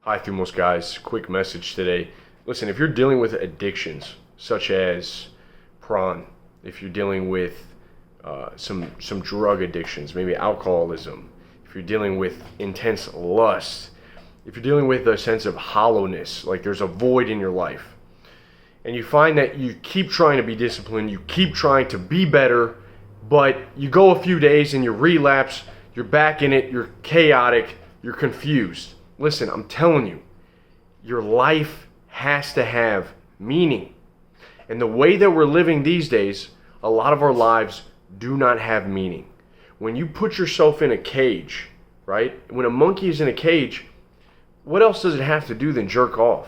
Hi, Thumos guys. Quick message today. Listen, if you're dealing with addictions such as prawn, if you're dealing with some drug addictions, maybe alcoholism, if you're dealing with intense lust, if you're dealing with a sense of hollowness, like there's a void in your life, and you find that you keep trying to be disciplined, you keep trying to be better, but you go a few days and you relapse, you're back in it, you're chaotic, you're confused. Listen, I'm telling you, your life has to have meaning. And the way that we're living these days, a lot of our lives do not have meaning. When you put yourself in a cage, right? When a monkey is in a cage, what else does it have to do than jerk off?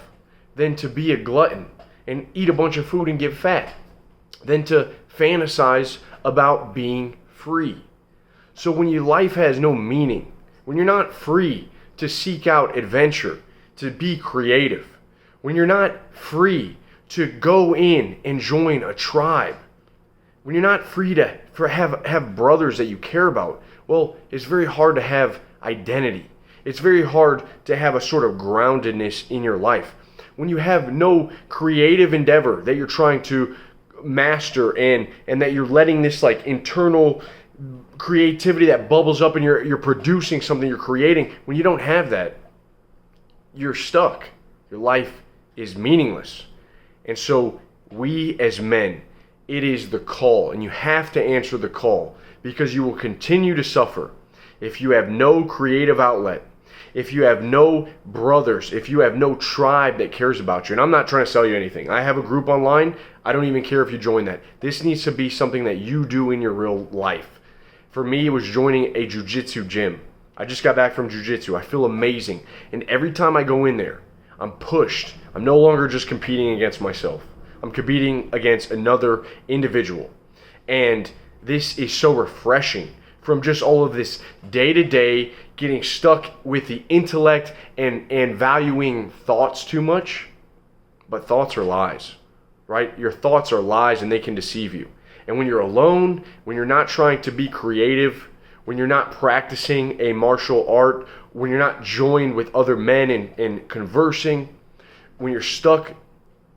Than to be a glutton and eat a bunch of food and get fat? Than to fantasize about being free? So when your life has no meaning, when you're not free to seek out adventure, to be creative, when you're not free to go in and join a tribe, when you're not free to have brothers that you care about, well, it's very hard to have identity. It's very hard to have a sort of groundedness in your life. When you have no creative endeavor that you're trying to master and that you're letting this like internal creativity that bubbles up and you're producing something, you're creating, when you don't have that, you're stuck. Your life is meaningless. And so we as men, it is the call, and you have to answer the call, because you will continue to suffer if you have no creative outlet, if you have no brothers, if you have no tribe that cares about you. And I'm not trying to sell you anything. I have a group online. I don't even care if you join that. This needs to be something that you do in your real life. For me, it was joining a jiu-jitsu gym. I just got back from jiu-jitsu. I feel amazing. And every time I go in there, I'm pushed. I'm no longer just competing against myself. I'm competing against another individual. And this is so refreshing from just all of this day-to-day getting stuck with the intellect and valuing thoughts too much. But thoughts are lies, right? Your thoughts are lies and they can deceive you. And when you're alone, when you're not trying to be creative, when you're not practicing a martial art, when you're not joined with other men and conversing, when you're stuck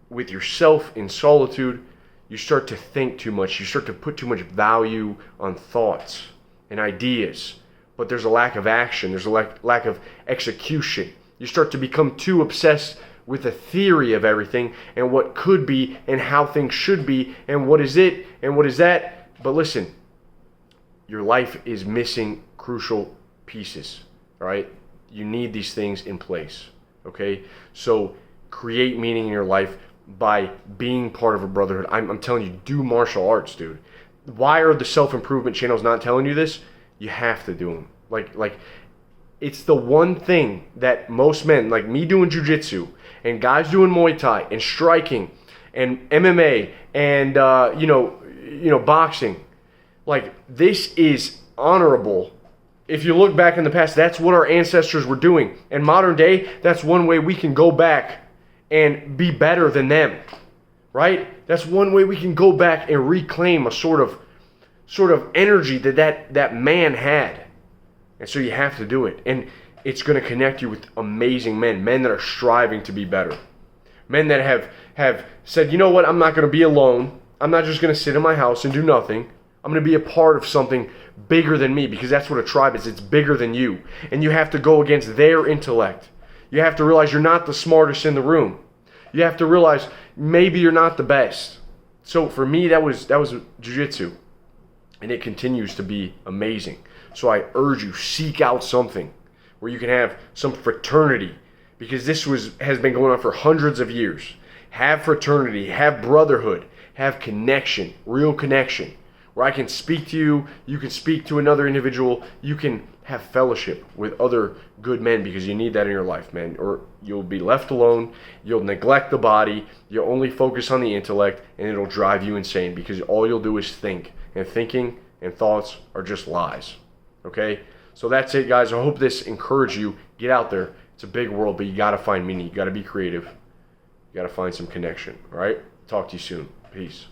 with yourself in solitude, you start to think too much. You start to put too much value on thoughts and ideas. But there's a lack of action. There's a lack of execution. You start to become too obsessed with the theory of everything and what could be and how things should be and what is it and what is that. But listen, your life is missing crucial pieces, all right? You need these things in place, okay? So create meaning in your life by being part of a brotherhood. I'm telling you, do martial arts, dude. Why are the self-improvement channels not telling you this? You have to do them. Like it's the one thing that most men, like me doing jiu-jitsu and guys doing Muay Thai and striking and MMA and boxing, like this is honorable. If you look back in the past, that's what our ancestors were doing. In modern day, that's one way we can go back and be better than them, right? That's one way we can go back and reclaim a sort of energy that man had. And so you have to do it. And it's going to connect you with amazing men that are striving to be better. Men that have said, you know what, I'm not going to be alone. I'm not just going to sit in my house and do nothing. I'm going to be a part of something bigger than me, because that's what a tribe is. It's bigger than you. And you have to go against their intellect. You have to realize you're not the smartest in the room. You have to realize maybe you're not the best. So for me, that was jiu-jitsu. And it continues to be amazing. So I urge you, seek out something where you can have some fraternity, because this has been going on for hundreds of years. Have fraternity, have brotherhood, have connection, real connection, where I can speak to you, you can speak to another individual, you can have fellowship with other good men, because you need that in your life, man, or you'll be left alone, you'll neglect the body, you'll only focus on the intellect, and it'll drive you insane, because all you'll do is think, and thinking and thoughts are just lies, okay? So that's it, guys. I hope this encouraged you. Get out there. It's a big world, but you got to find meaning. You got to be creative. You got to find some connection, all right? Talk to you soon. Peace.